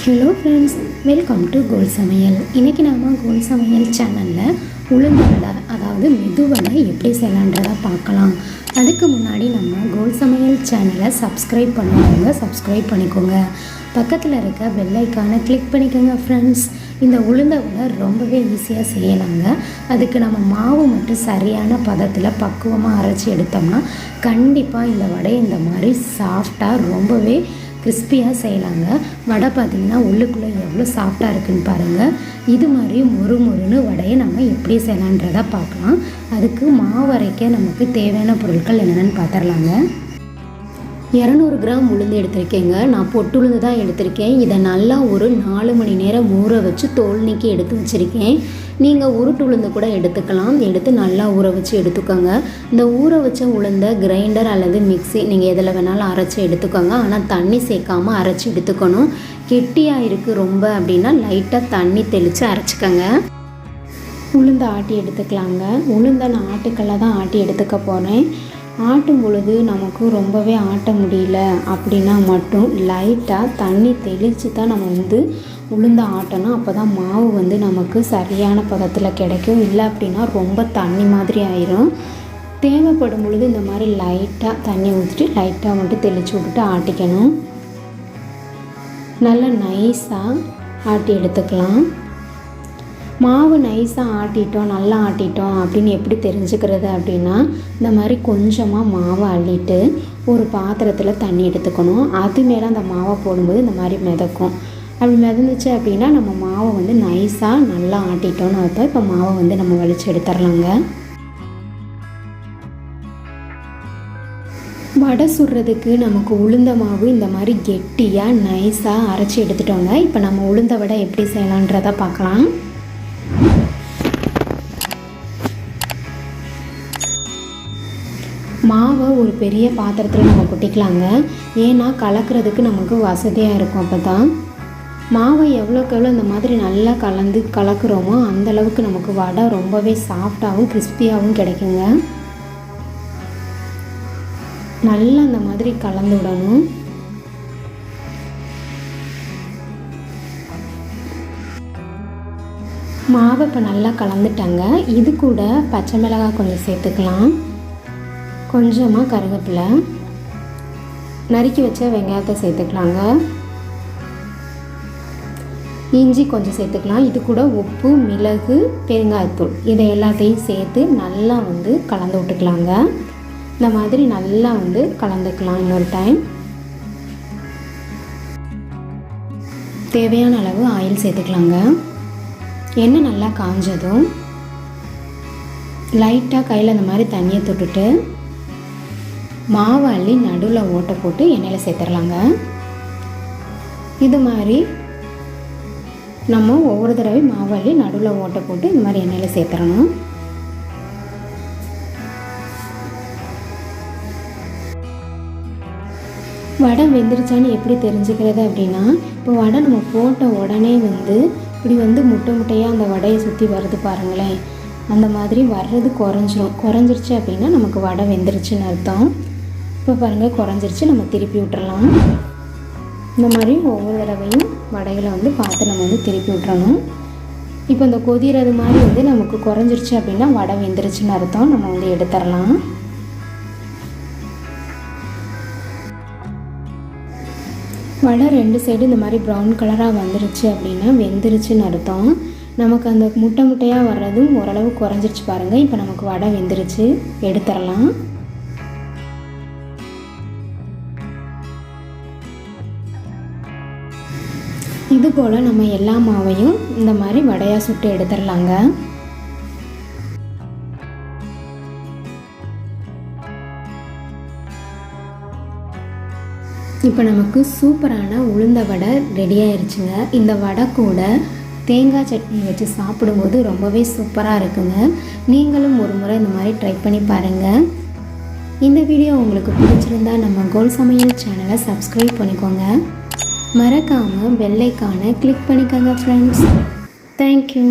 Hello friends, welcome to கோல் சமையல். இன்றைக்கி நாம் கோல் சமையல் சேனலில் உளுந்து வடை, அதாவது மெது வடை எப்படி செய்யலான்றதை பார்க்கலாம். அதுக்கு முன்னாடி நம்ம கோல் சமையல் சேனலை சப்ஸ்கிரைப் பண்ணுவாங்க, சப்ஸ்கிரைப் பண்ணிக்கோங்க. பக்கத்தில் இருக்க பெல் ஐக்கானை கிளிக் பண்ணிக்கோங்க ஃப்ரெண்ட்ஸ். இந்த உளுந்த வடை ரொம்பவே ஈஸியாக செய்யலாங்க. அதுக்கு நம்ம மாவு மட்டும் சரியான பதத்தில் பக்குவமாக அரைச்சி எடுத்தோம்னா கண்டிப்பாக இந்த வடை இந்த மாதிரி சாஃப்டாக ரொம்பவே கிறிஸ்பியாக செய்யலாங்க. வடை பார்த்திங்கன்னா உள்ளுக்குள்ளே எவ்வளோ சாஃப்டாக இருக்குதுன்னு பாருங்கள். இது மாதிரி மொறுன்னு வடையை நம்ம எப்படி செய்யலான்றதை பார்க்கலாம். அதுக்கு மாவு அரைக்க நமக்கு தேவையான பொருட்கள் என்னென்னு பார்த்துடலாங்க. 200 கிராம் உளுந்து எடுத்திருக்கேங்க. நான் பொட்டுளுந்து தான் எடுத்திருக்கேன். இதை நல்லா ஒரு 4 மணி நேரம் ஊற வச்சு தோல் நீக்கி எடுத்து வச்சுருக்கேன். நீங்கள் உருட்டு உளுந்து கூட எடுத்துக்கலாம். எடுத்து நல்லா ஊற வச்சு எடுத்துக்கோங்க. இந்த ஊற வச்ச உளுந்தை கிரைண்டர் அல்லது மிக்ஸி நீங்கள் எதில் வேணாலும் அரைச்சி எடுத்துக்கோங்க. ஆனால் தண்ணி சேர்க்காமல் அரைச்சி எடுத்துக்கணும். கெட்டியாக இருக்குது ரொம்ப அப்படின்னா லைட்டாக தண்ணி தெளித்து அரைச்சிக்கோங்க. உளுந்தை ஆட்டி எடுத்துக்கலாங்க. உளுந்தை நான் ஆட்டுக்கல்ல தான் ஆட்டி எடுத்துக்க போகிறேன். ஆட்டும் பொழுது நமக்கு ரொம்பவே ஆட்ட முடியல அப்படின்னா மட்டும் லைட்டாக தண்ணி தெளித்து தான் நம்ம உளுந்த ஆட்டணும். அப்போ தான் மாவு நமக்கு சரியான பதத்தில் கிடைக்கும். இல்லை அப்படின்னா ரொம்ப தண்ணி மாதிரி ஆயிரும். தேவைப்படும் பொழுது இந்த மாதிரி லைட்டாக தண்ணி ஊற்றிட்டு லைட்டாக மட்டும் தெளித்து விட்டுட்டு ஆட்டிக்கணும். நல்லா நைஸாக ஆட்டி எடுத்துக்கலாம். மாவு நைஸாக ஆட்டிட்டோம், நல்லா ஆட்டிட்டோம் அப்படின்னு எப்படி தெரிஞ்சுக்கிறது அப்படின்னா, இந்த மாதிரி கொஞ்சமாக மாவை அள்ளிட்டு ஒரு பாத்திரத்தில் தண்ணி எடுத்துக்கணும். அது மேலே அந்த மாவை போடும்போது இந்த மாதிரி மிதக்கும். அப்படி மிதந்துச்சு அப்படின்னா நம்ம மாவை நைஸாக நல்லா ஆட்டிட்டோன்னு அர்த்தம். இப்போ மாவை நம்ம வலிச்சு எடுத்துடலாங்க. வடை சுடுறதுக்கு நமக்கு உளுந்த மாவு இந்த மாதிரி கெட்டியாக நைஸாக அரைச்சி எடுத்துட்டோங்க. இப்போ நம்ம உளுந்த வடை எப்படி செய்யலான்றதை பார்க்கலாம். மாவை ஒரு பெரிய பாத்திரத்தில் நம்ம கொட்டிக்கலாங்க. ஏன்னா கலக்கிறதுக்கு நமக்கு வசதியாக இருக்கும். அப்போ தான் மாவை எவ்வளோக்கு எவ்வளோ இந்த மாதிரி நல்லா கலக்குறோமோ அந்தளவுக்கு நமக்கு வடை ரொம்பவே சாஃப்டாகவும் கிறிஸ்பியாகவும் கிடைக்குங்க. நல்லா இந்த மாதிரி கலந்து விடணும். மாவை இப்போ நல்லா கலந்துட்டாங்க. இது கூட பச்சை மிளகாய் கொஞ்சம் சேர்த்துக்கலாம். கொஞ்சமாக கருவேப்பிலை, நறுக்கி வச்ச வெங்காயத்தை சேர்த்துக்கலாங்க. இஞ்சி கொஞ்சம் சேர்த்துக்கலாம். இது கூட உப்பு, மிளகு, பெருங்காயத்தூள் இதை எல்லாத்தையும் சேர்த்து நல்லா கலந்து விட்டுக்கலாங்க. இந்த மாதிரி நல்லா கலந்துக்கலாம். இன்னொரு டைம் தேவையான அளவு ஆயில் சேர்த்துக்கலாங்க. எண்ணெய் நல்லா காஞ்சதும் லைட்டாக கையில் இந்த மாதிரி தண்ணியை தொட்டுட்டு மாவு அள்ளி நடுவில் ஓட்டை போட்டு எண்ணெயில் சேர்த்துடலாங்க. இது மாதிரி நம்ம ஒவ்வொரு தடவையும் மாவு அள்ளி நடுவில் ஓட்டை போட்டு இந்த மாதிரி எண்ணெயில் சேர்த்துடணும். வடை வெந்துருச்சான்னு எப்படி தெரிஞ்சுக்கிறது அப்படின்னா, இப்போ வடை நம்ம போட்ட உடனே இப்படி முட்டை முட்டையாக அந்த வடையை சுற்றி வருது பாருங்களேன். அந்த மாதிரி வர்றது குறைஞ்சிருச்சு அப்படின்னா நமக்கு வடை வெந்துருச்சுன்னு அர்த்தம். இப்போ பாருங்கள் குறைஞ்சிருச்சு. நம்ம திருப்பி விட்டுறலாம். இந்த மாதிரி ஒவ்வொரு தடவையும் வடைகளை பார்த்து நம்ம திருப்பி விட்டுறணும். இப்போ இந்த கொதிறது மாதிரி நமக்கு குறைஞ்சிருச்சு அப்படின்னா வடை வெந்துருச்சுன்னு அர்த்தம். நம்ம எடுத்துடலாம். வடை 2 சைடு இந்த மாதிரி ப்ரௌன் கலராக வந்துருச்சு அப்படின்னா வெந்துருச்சுன்னு அர்த்தம். நமக்கு அந்த முட்டை முட்டையாக வர்றதும் ஓரளவு குறைஞ்சிருச்சு பாருங்கள். இப்போ நமக்கு வடை வெந்துருச்சு, எடுத்துடலாம். இது போல் நம்ம எல்லா மாவையும் இந்த மாதிரி வடையாக சுட்டு எடுத்துடலாங்க. இப்போ நமக்கு சூப்பரான உளுந்த வடை ரெடி ஆயிடுச்சுங்க. இந்த வடை கூட தேங்காய் சட்னி வச்சு சாப்பிடும்போது ரொம்பவே சூப்பராக இருக்குங்க. நீங்களும் ஒரு முறை இந்த மாதிரி ட்ரை பண்ணி பாருங்கள். இந்த வீடியோ உங்களுக்கு பிடிச்சிருந்தா நம்ம கோல் சமையல் சேனலை சப்ஸ்கிரைப் பண்ணிக்கோங்க. மறக்காமல் பெல் ஐக்கானை கிளிக் பண்ணிக்கோங்க ஃப்ரெண்ட்ஸ். தேங்க்யூ.